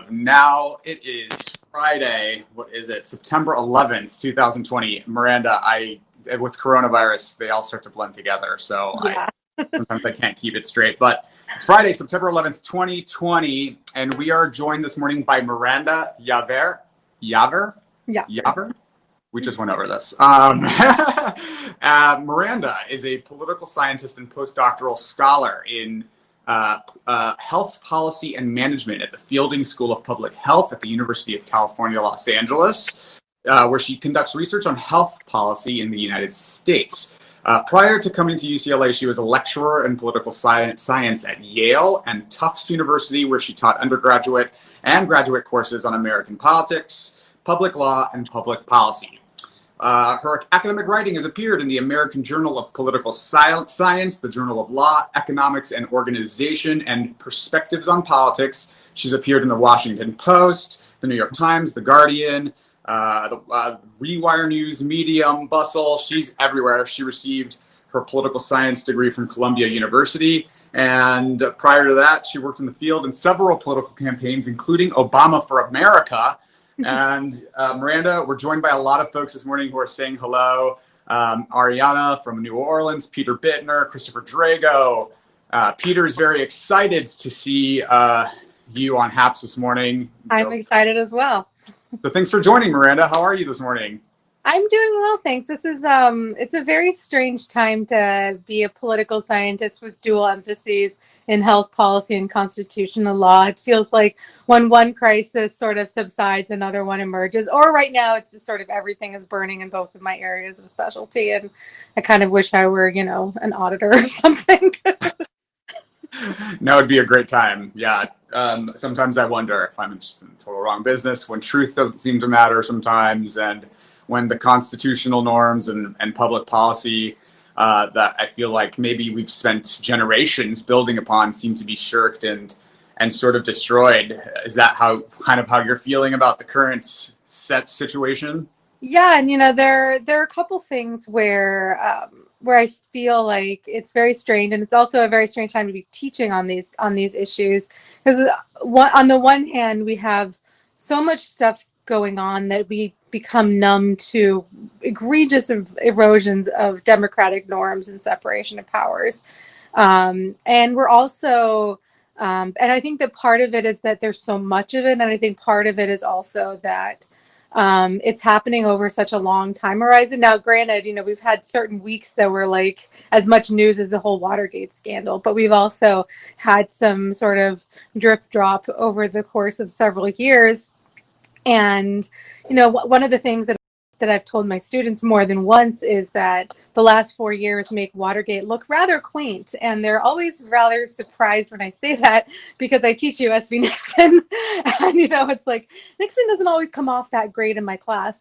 live now. It is Friday. What is it? September 11th, 2020. Miranda, with coronavirus, they all start to blend together. So Yeah. sometimes I can't keep it straight. But it's Friday, September 11th, 2020. And we are joined this morning by Miranda Yaver. Yeah. Yaver? We just went over this. Miranda is a political scientist and postdoctoral scholar in health policy and management at the Fielding School of Public Health at the University of California, Los Angeles, where she conducts research on health policy in the United States. Prior to coming to UCLA, she was a lecturer in political science at Yale and Tufts University, where she taught undergraduate and graduate courses on American politics, public law, and public policy. Her academic writing has appeared in the American Journal of Political Science, the Journal of Law, Economics and Organization, and Perspectives on Politics. She's appeared in the Washington Post, the New York Times, the Guardian, the Rewire News, Medium, Bustle. She's everywhere. She received her political science degree from Columbia University. And prior to that, she worked in the field in several political campaigns, including Obama for America. And Miranda, we're joined by a lot of folks this morning who are saying hello. Ariana from New Orleans, Peter Bittner, Christopher Drago. Peter is very excited to see you on HAPS this morning. I'm excited as well. So thanks for joining, Miranda. How are you this morning? I'm doing well, thanks. This is it's a very strange time to be a political scientist with dual emphases in health policy and constitutional law. It feels like when one crisis sort of subsides, another one emerges. Or right now, it's just sort of everything is burning in both of my areas of specialty. And I kind of wish I were, an auditor or something. No, it'd be a great time. Yeah. Sometimes I wonder if I'm in the total wrong business, when truth doesn't seem to matter sometimes, and when the constitutional norms and public policy that I feel like maybe we've spent generations building upon seem to be shirked and sort of destroyed. Is that how you're feeling about the current situation? Yeah, and there are a couple things where I feel like it's very strange, and it's also a very strange time to be teaching on these issues, because on the one hand we have so much stuff going on that we become numb to egregious erosions of democratic norms and separation of powers. And we're also, and I think that part of it is that there's so much of it, and I think part of it is also that it's happening over such a long time horizon. Now, granted, we've had certain weeks that were like as much news as the whole Watergate scandal, but we've also had some sort of drip drop over the course of several years. And, one of the things that I've told my students more than once is that the last 4 years make Watergate look rather quaint. And they're always rather surprised when I say that, because I teach USV Nixon. And, it's like Nixon doesn't always come off that great in my class.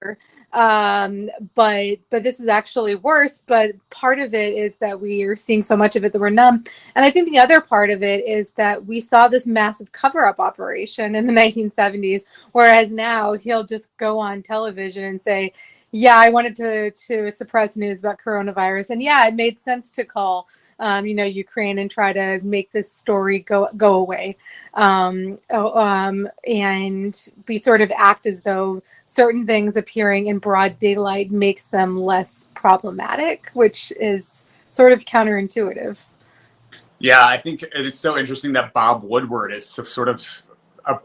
Sure. But this is actually worse. But part of it is that we are seeing so much of it that we're numb. And I think the other part of it is that we saw this massive cover-up operation in the 1970s, whereas now he'll just go on television and say, yeah, I wanted to suppress news about coronavirus. And yeah, it made sense to call Ukraine and try to make this story go away, and we sort of act as though certain things appearing in broad daylight makes them less problematic, which is sort of counterintuitive. Yeah, I think it is so interesting that Bob Woodward is sort of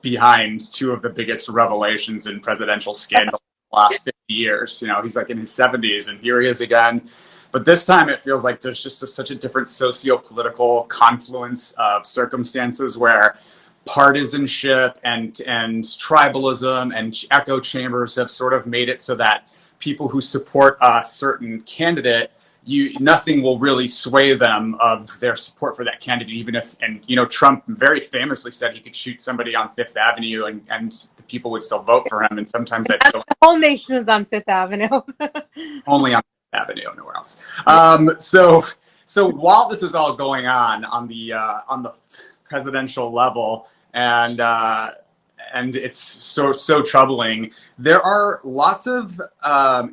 behind two of the biggest revelations in presidential scandal in the last 50 years. He's like in his 70s, and here he is again. But this time it feels like there's just such a different socio-political confluence of circumstances where partisanship and tribalism and echo chambers have sort of made it so that people who support a certain candidate, nothing will really sway them of their support for that candidate, even if, Trump very famously said he could shoot somebody on Fifth Avenue and the people would still vote for him. And sometimes that the whole nation is on Fifth Avenue. Only on Avenue, nowhere else. So while this is all going on the presidential level, and it's so troubling, there are lots of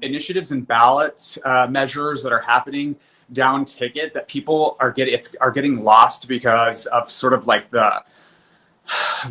initiatives and ballot measures that are happening down ticket that people are getting lost because of sort of like the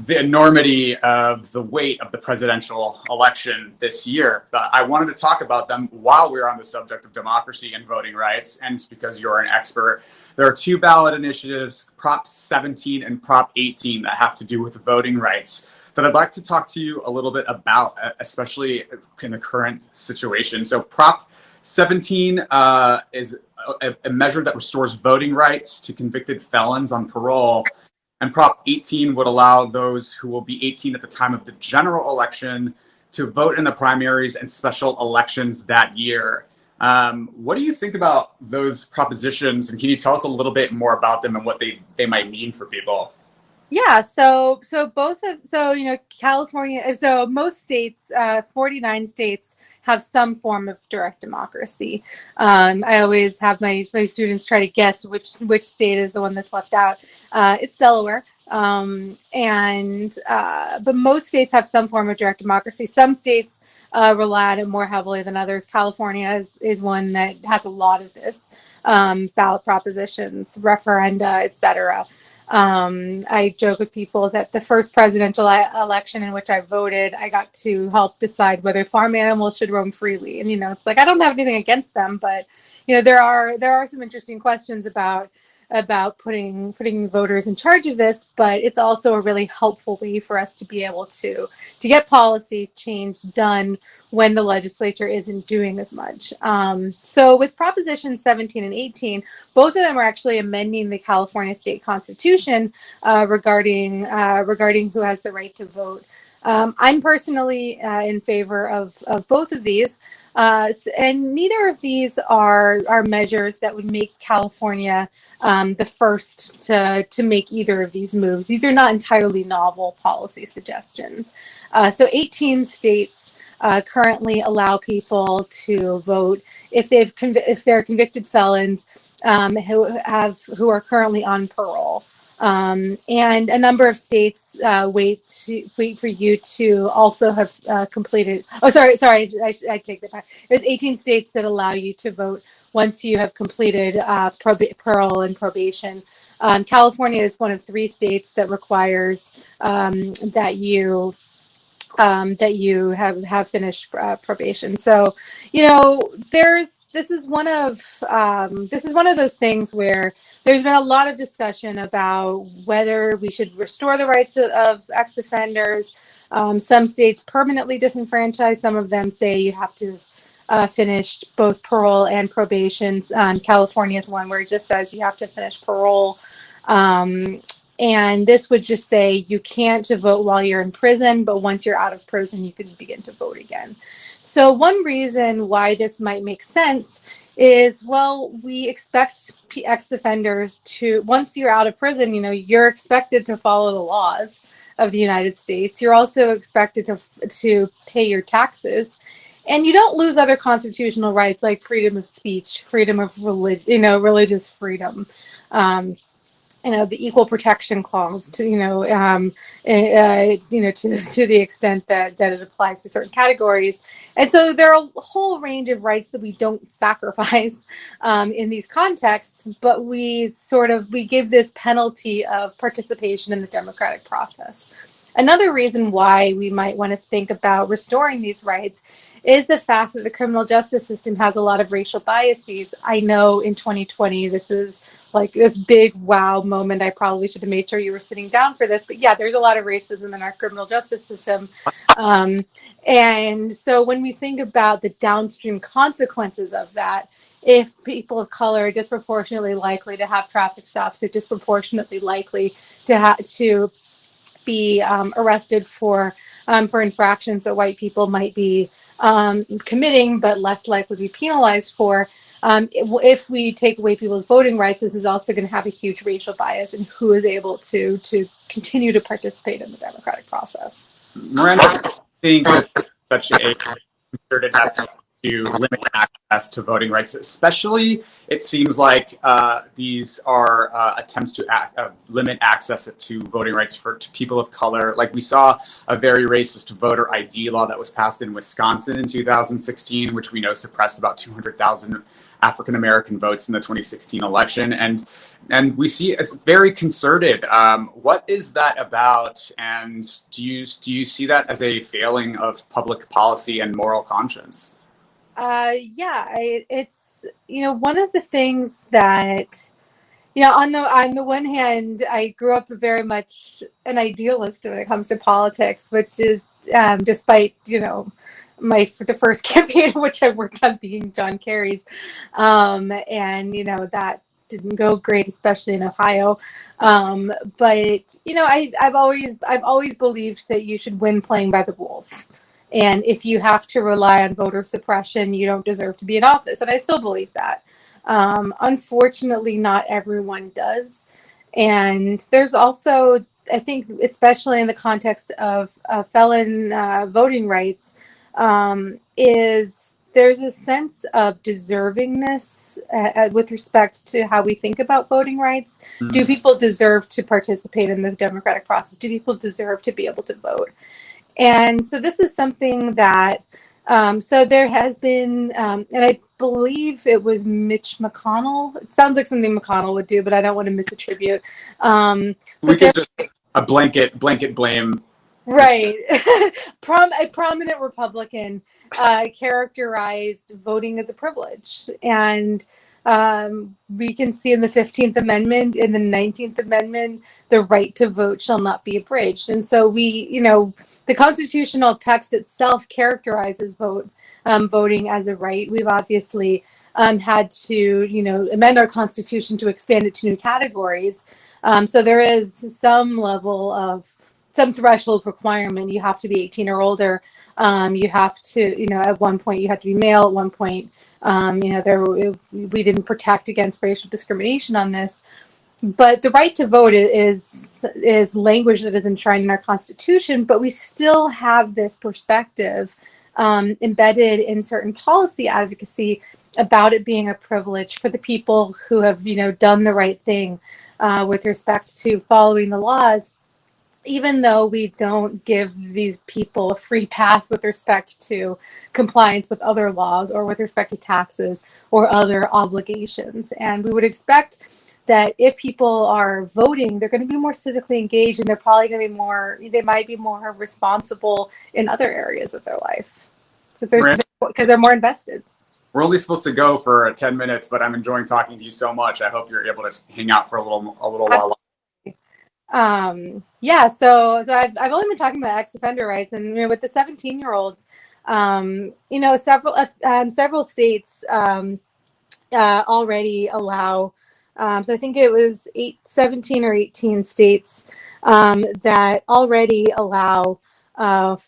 the enormity of the weight of the presidential election this year. But I wanted to talk about them while we were on the subject of democracy and voting rights, and because you're an expert. There are two ballot initiatives, Prop 17 and Prop 18, that have to do with voting rights that I'd like to talk to you a little bit about, especially in the current situation. So Prop 17 is a measure that restores voting rights to convicted felons on parole. And Prop 18 would allow those who will be 18 at the time of the general election to vote in the primaries and special elections that year. What do you think about those propositions? And can you tell us a little bit more about them and what they might mean for people? Yeah, California, so most states, 49 states have some form of direct democracy. I always have my students try to guess which state is the one that's left out. It's Delaware. But most states have some form of direct democracy. Some states rely on it more heavily than others. California is one that has a lot of this, ballot propositions, referenda, etc. I joke with people that the first presidential election in which I voted, I got to help decide whether farm animals should roam freely. And, it's like, I don't have anything against them, but, there are some interesting questions about putting voters in charge of this, but it's also a really helpful way for us to be able to get policy change done when the legislature isn't doing as much. So with Proposition 17 and 18, both of them are actually amending the California state constitution regarding who has the right to vote. I'm personally in favor of both of these. And neither of these are measures that would make California the first to make either of these moves. These are not entirely novel policy suggestions. So 18 states currently allow people to vote if they're convicted felons who are currently on parole. And a number of states wait for you to also have completed. Oh, sorry, I take that back. There's 18 states that allow you to vote once you have completed parole and probation. California is one of 3 states that requires that you have finished probation. So, this is one of those things where there's been a lot of discussion about whether we should restore the rights of ex-offenders. Some states permanently disenfranchise. Some of them say you have to finish both parole and probation. California is one where it just says you have to finish parole. And this would just say you can't vote while you're in prison, but once you're out of prison, you can begin to vote again. So one reason why this might make sense is, well, we expect ex-offenders to, once you're out of prison, you're expected to follow the laws of the United States. You're also expected to pay your taxes. And you don't lose other constitutional rights like freedom of speech, freedom of religious freedom. The equal protection clause to the extent that it applies to certain categories. And so there are a whole range of rights that we don't sacrifice in these contexts, but we give this penalty of participation in the democratic process. Another reason why we might want to think about restoring these rights is the fact that the criminal justice system has a lot of racial biases. I know in 2020, this is like this big wow moment. I probably should have made sure you were sitting down for this, but yeah, there's a lot of racism in our criminal justice system. And so when we think about the downstream consequences of that, if people of color are disproportionately likely to have traffic stops, they're disproportionately likely to be arrested for infractions that white people might be committing, but less likely to be penalized for. If we take away people's voting rights, this is also going to have a huge racial bias in who is able to continue to participate in the democratic process. Miranda, I think that such a concerted effort to limit access to voting rights, especially it seems like these are attempts to limit access to voting rights to people of color. Like we saw a very racist voter ID law that was passed in Wisconsin in 2016, which we know suppressed about 200,000 African American votes in the 2016 election, and we see it's very concerted. What is that about? And do you see that as a failing of public policy and moral conscience? Yeah, it's one of the things that on the one hand, I grew up very much an idealist when it comes to politics, which is despite the first campaign in which I worked on being John Kerry's, and that didn't go great, especially in Ohio. But I've always believed that you should win playing by the rules. And if you have to rely on voter suppression, you don't deserve to be in office. And I still believe that. Unfortunately, not everyone does. And there's also, I think, especially in the context of felon voting rights, is there's a sense of deservingness with respect to how we think about voting rights. Mm. Do people deserve to participate in the democratic process? Do people deserve to be able to vote? And so this is something that, so there has been, and I believe it was Mitch McConnell. It sounds like something McConnell would do, but I don't want to misattribute. We could just a blanket blame. Right. A prominent Republican characterized voting as a privilege. And we can see in the 15th Amendment, in the 19th Amendment, the right to vote shall not be abridged. And so the constitutional text itself characterizes voting as a right. We've obviously had to, amend our Constitution to expand it to new categories. So there is some threshold requirement. You have to be 18 or older. You have to, at one point you have to be male. At one point, we didn't protect against racial discrimination on this. But the right to vote is language that is enshrined in our Constitution, but we still have this perspective embedded in certain policy advocacy about it being a privilege for the people who have, done the right thing with respect to following the laws, even though we don't give these people a free pass with respect to compliance with other laws or with respect to taxes or other obligations. And we would expect that if people are voting, they're going to be more civically engaged, and they're probably going to they might be more responsible in other areas of their life because they're more invested. We're only supposed to go for 10 minutes, but I'm enjoying talking to you so much. I hope you're able to hang out for a little while. Yeah, so I've only been talking about ex-offender rights, and with the 17-year-olds, several states already allow. So I think it was 17 or 18 states that already allow so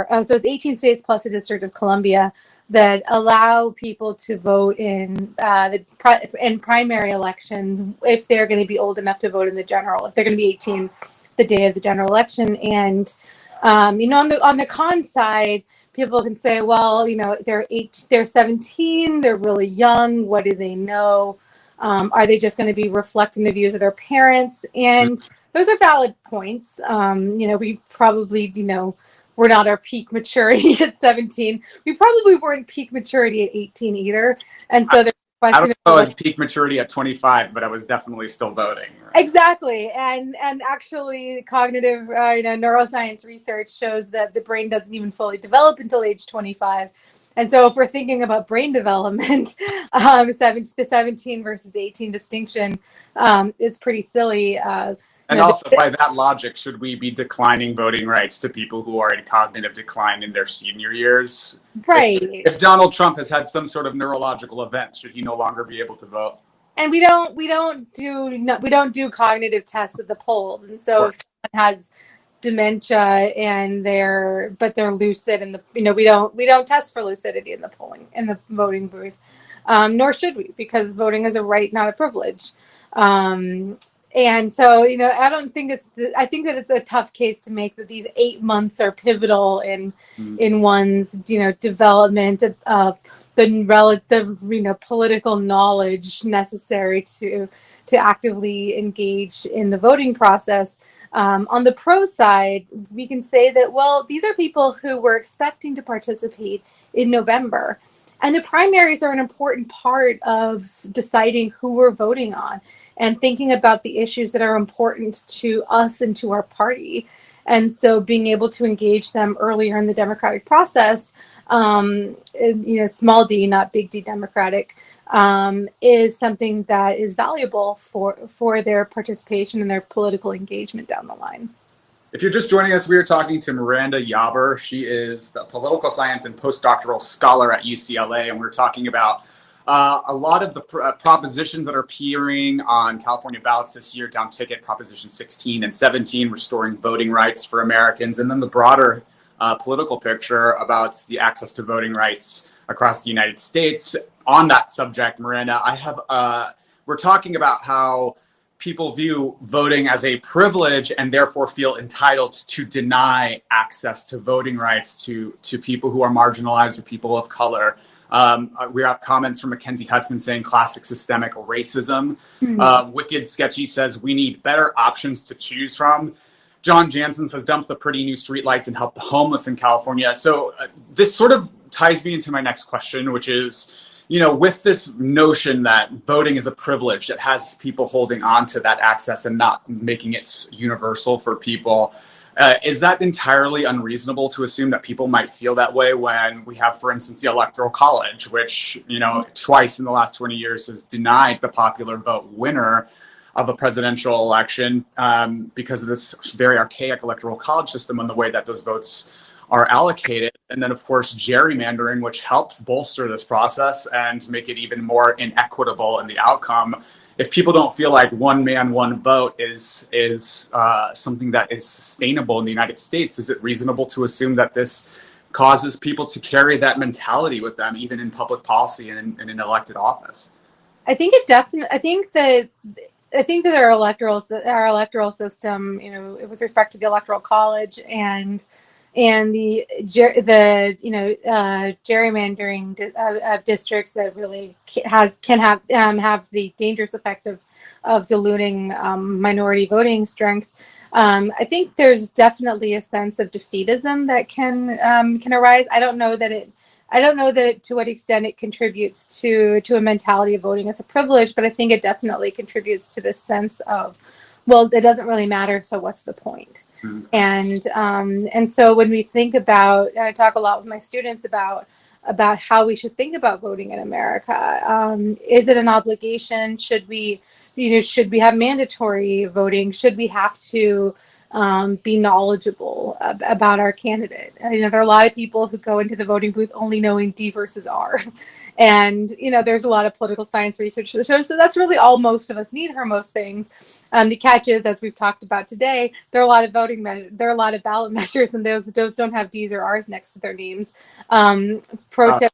it's 18 states plus the District of Columbia that allow people to vote in primary elections if they're going to be old enough to vote in the general, if they're going to be 18 the day of the general election. And on the con side, people can say, well, they're 17, they're really young, what do they know? Are they just going to be reflecting the views of their parents? And those are valid points. We probably, we're not our peak maturity at 17. We probably weren't peak maturity at 18 either. And so there's a question. I don't know if I was peak maturity at 25, but I was definitely still voting. Right? Exactly. And actually cognitive neuroscience research shows that the brain doesn't even fully develop until age 25. And so if we're thinking about brain development, the 17 versus 18 distinction is pretty silly. And also, by that logic, should we be declining voting rights to people who are in cognitive decline in their senior years? Right. If Donald Trump has had some sort of neurological event, should he no longer be able to vote? And we don't do cognitive tests at the polls. And so if someone has dementia and they're lucid, and we don't test for lucidity in the voting booth, nor should we, because voting is a right, not a privilege. And so, I don't think I think that it's a tough case to make that these 8 months are pivotal in one's, development of the relative, political knowledge necessary to actively engage in the voting process. On the pro side, we can say that, well, these are people who were expecting to participate in November. And the primaries are an important part of deciding who we're voting on and thinking about the issues that are important to us and to our party. And so being able to engage them earlier in the democratic process, small d, not big D democratic, is something that is valuable for their participation and their political engagement down the line. If you're just joining us, we are talking to Miranda Yauber. She is the political science and postdoctoral scholar at UCLA, and we're talking about a lot of the propositions that are appearing on California ballots this year, down ticket Proposition 16 and 17, restoring voting rights for Americans, and then the broader political picture about the access to voting rights across the United States. On that subject, Miranda, we're talking about how people view voting as a privilege and therefore feel entitled to deny access to voting rights to people who are marginalized or people of color. We have comments from Mackenzie Hussman saying classic systemic racism. Wicked Sketchy says we need better options to choose from. John Jansen says dump the pretty new streetlights and help the homeless in California. So this sort of ties me into my next question, which is, with this notion that voting is a privilege that has people holding on to that access and not making it universal for people, is that entirely unreasonable to assume that people might feel that way when we have, for instance, the Electoral College, which, twice in the last 20 years has denied the popular vote winner of a presidential election because of this very archaic Electoral College system and the way that those votes are allocated. And then, of course, gerrymandering, which helps bolster this process and make it even more inequitable in the outcome. If people don't feel like one man, one vote is something that is sustainable in the United States, is it reasonable to assume that this causes people to carry that mentality with them, even in public policy and in elected office? I think it definitely. I think that our electoral system, with respect to the Electoral College and the gerrymandering of districts that really can have the dangerous effect of diluting minority voting strength. I think there's definitely a sense of defeatism that can arise. I don't know that to what extent it contributes to a mentality of voting as a privilege, but I think it definitely contributes to this sense of, well, it doesn't really matter, so what's the point? And so when we think about, and I talk a lot with my students about how we should think about voting in America. Is it an obligation? Should we have mandatory voting? Should we have to be knowledgeable about our candidate? There are a lot of people who go into the voting booth only knowing D versus R. And, there's a lot of political science research that shows that that's really all most of us need for most things. The catch is, as we've talked about today, there are a lot of ballot measures, and those don't have D's or R's next to their names. Pro tip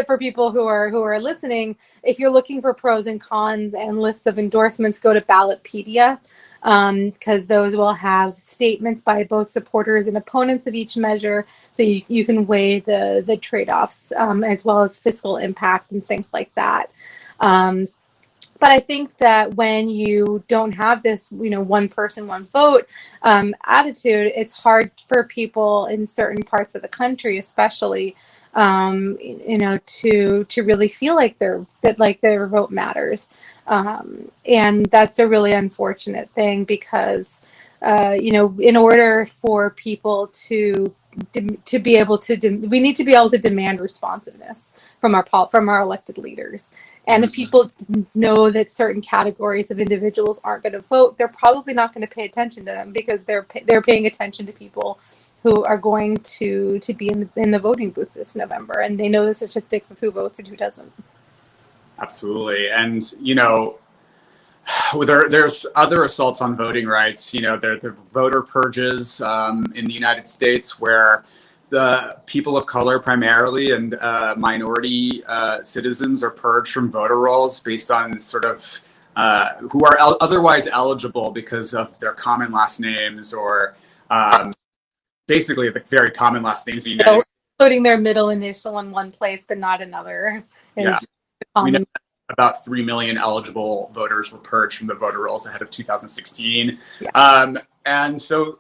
for people who are listening: if you're looking for pros and cons and lists of endorsements, go to Ballotpedia, because those will have statements by both supporters and opponents of each measure, so you can weigh the trade-offs, as well as fiscal impact and things like that. But I think that when you don't have this, one person, one vote attitude, it's hard for people in certain parts of the country, especially, to really feel like their vote matters. And that's a really unfortunate thing because, in order for people to be able to, we need to be able to demand responsiveness from our elected leaders. And if people know that certain categories of individuals aren't going to vote, they're probably not going to pay attention to them because they're paying attention to people who are going to be in the voting booth this November, and they know the statistics of who votes and who doesn't. Absolutely. And, there's other assaults on voting rights. There are voter purges in the United States where the people of color primarily and minority citizens are purged from voter rolls based on sort of who are otherwise eligible because of their common last names or basically the very common last names. Including their middle initial in one place but not another. Yeah. We know about 3 million eligible voters were purged from the voter rolls ahead of 2016. Yeah. And so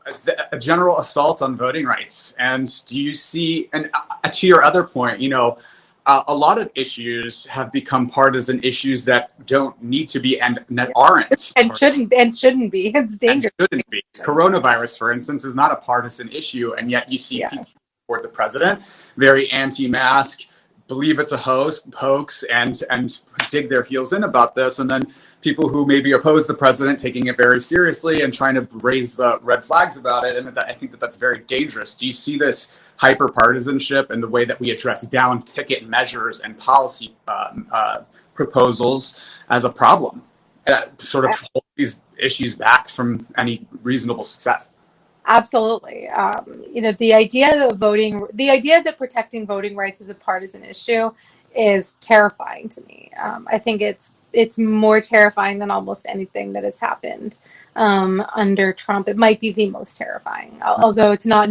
a general assault on voting rights. And do you see, and to your other point, a lot of issues have become partisan issues that don't need to be and that aren't. And shouldn't be. It's dangerous. And shouldn't be. Coronavirus, for instance, is not a partisan issue, and yet you see people support the president, very anti-mask, believe it's a hoax, and dig their heels in about this, and then people who maybe oppose the president taking it very seriously and trying to raise the red flags about it, and I think that's very dangerous. Do you see this hyper-partisanship and the way that we address down-ticket measures and policy proposals as a problem? Sort of hold these issues back from any reasonable success. Absolutely. The idea that protecting voting rights is a partisan issue is terrifying to me. I think it's more terrifying than almost anything that has happened under Trump. It might be the most terrifying, although it's not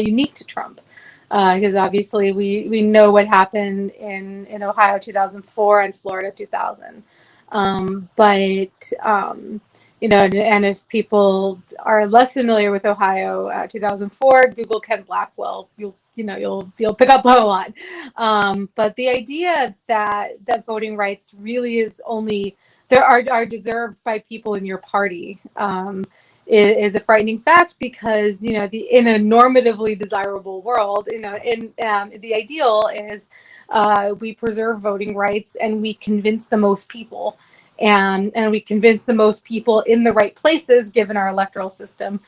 unique to Trump, because obviously we know what happened in Ohio 2004 and Florida 2000. And if people are less familiar with Ohio 2004, Google Ken Blackwell. You'll pick up on a lot. But the idea that voting rights really is only are deserved by people in your party is a frightening fact, because in a normatively desirable world, the ideal is we preserve voting rights and we convince the most people. And we convince the most people in the right places, given our electoral system,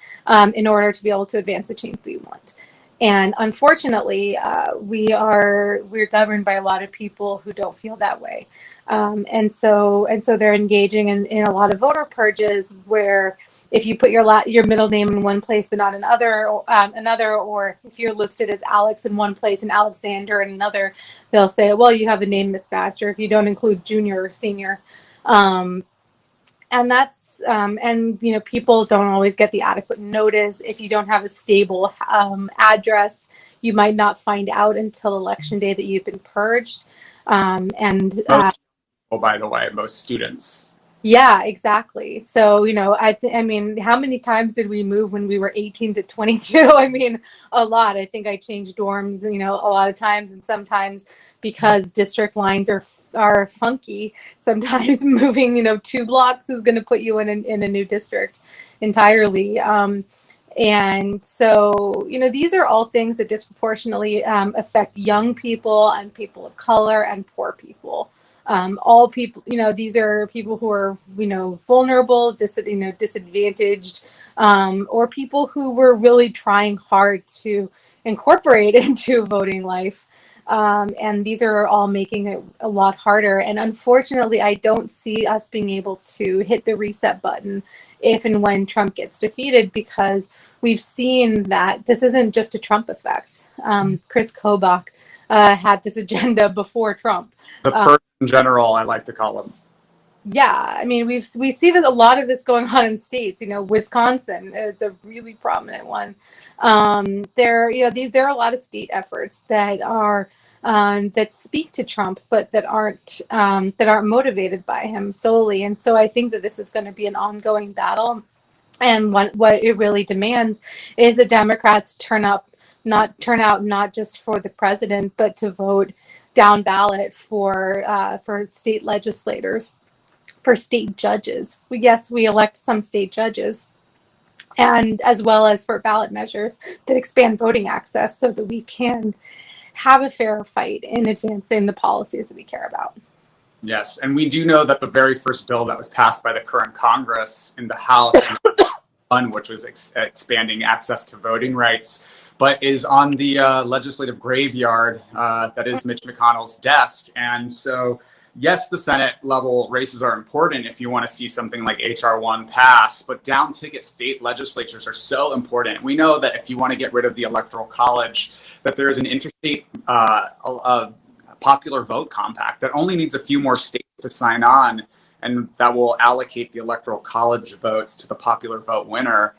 in order to be able to advance the change we want. And unfortunately, we're governed by a lot of people who don't feel that way, and so they're engaging in a lot of voter purges where if you put your middle name in one place but not in another, or if you're listed as Alex in one place and Alexander in another, they'll say, well, you have a name mismatch, or if you don't include junior or senior. And that's, people don't always get the adequate notice. If you don't have a stable address, you might not find out until election day that you've been purged. Most people, by the way, most students. Yeah, exactly. So, how many times did we move when we were 18 to 22? I mean, a lot. I think I changed dorms, a lot of times, and sometimes because district lines are funky, sometimes moving, 2 blocks is going to put you in a new district entirely. And so, these are all things that disproportionately affect young people and people of color and poor people. All people, these are people who are, vulnerable, disadvantaged, or people who were really trying hard to incorporate into voting life. And these are all making it a lot harder. And unfortunately, I don't see us being able to hit the reset button if and when Trump gets defeated, because we've seen that this isn't just a Trump effect. Chris Kobach had this agenda before Trump. The person general, I like to call him. Yeah, I mean, we see that a lot of this going on in states. Wisconsin is a really prominent one. There are a lot of state efforts that are that speak to Trump, but that aren't motivated by him solely. And so I think that this is going to be an ongoing battle. And what it really demands is that Democrats turn out not just for the president, but to vote down ballot for state legislators, for state judges. We elect some state judges, and as well as for ballot measures that expand voting access so that we can have a fair fight in advancing the policies that we care about. Yes, and we do know that the very first bill that was passed by the current Congress in the House, which was expanding access to voting rights, but is on the legislative graveyard that is Mitch McConnell's desk. And so, yes, the Senate level races are important if you want to see something like H.R. 1 pass, but down ticket state legislatures are so important. We know that if you want to get rid of the Electoral College, that there is an interstate popular vote compact that only needs a few more states to sign on, and that will allocate the Electoral College votes to the popular vote winner.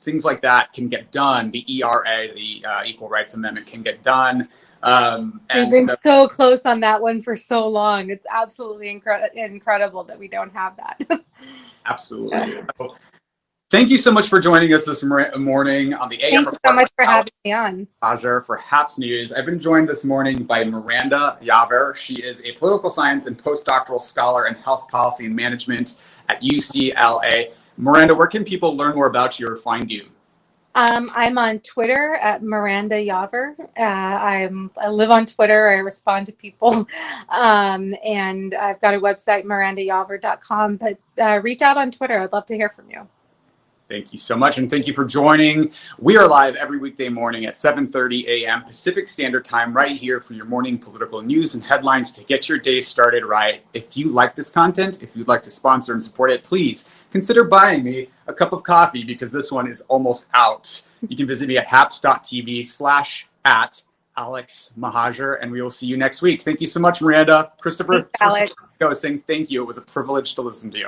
Things like that can get done. The ERA, the Equal Rights Amendment, can get done. We've been so close on that one for so long. It's absolutely incredible that we don't have that. Absolutely. So, thank you so much for joining us this morning on the AM Thank you Report so much for with having me on. For HAPS News. I've been joined this morning by Miranda Yaver. She is a political science and postdoctoral scholar in health policy and management at UCLA. Miranda, where can people learn more about you or find you? I'm on Twitter at Miranda Yaver. I live on Twitter. I respond to people, and I've got a website, mirandayaver.com. But reach out on Twitter. I'd love to hear from you. Thank you so much, and thank you for joining. We are live every weekday morning at 7:30 a.m. Pacific Standard Time right here for your morning political news and headlines to get your day started right. If you like this content, if you'd like to sponsor and support it, please consider buying me a cup of coffee because this one is almost out. You can visit me at haps.tv/@AlexMahajer, and we will see you next week. Thank you so much, Miranda. Christopher, Thanks, Alex. Christopher saying thank you. It was a privilege to listen to you.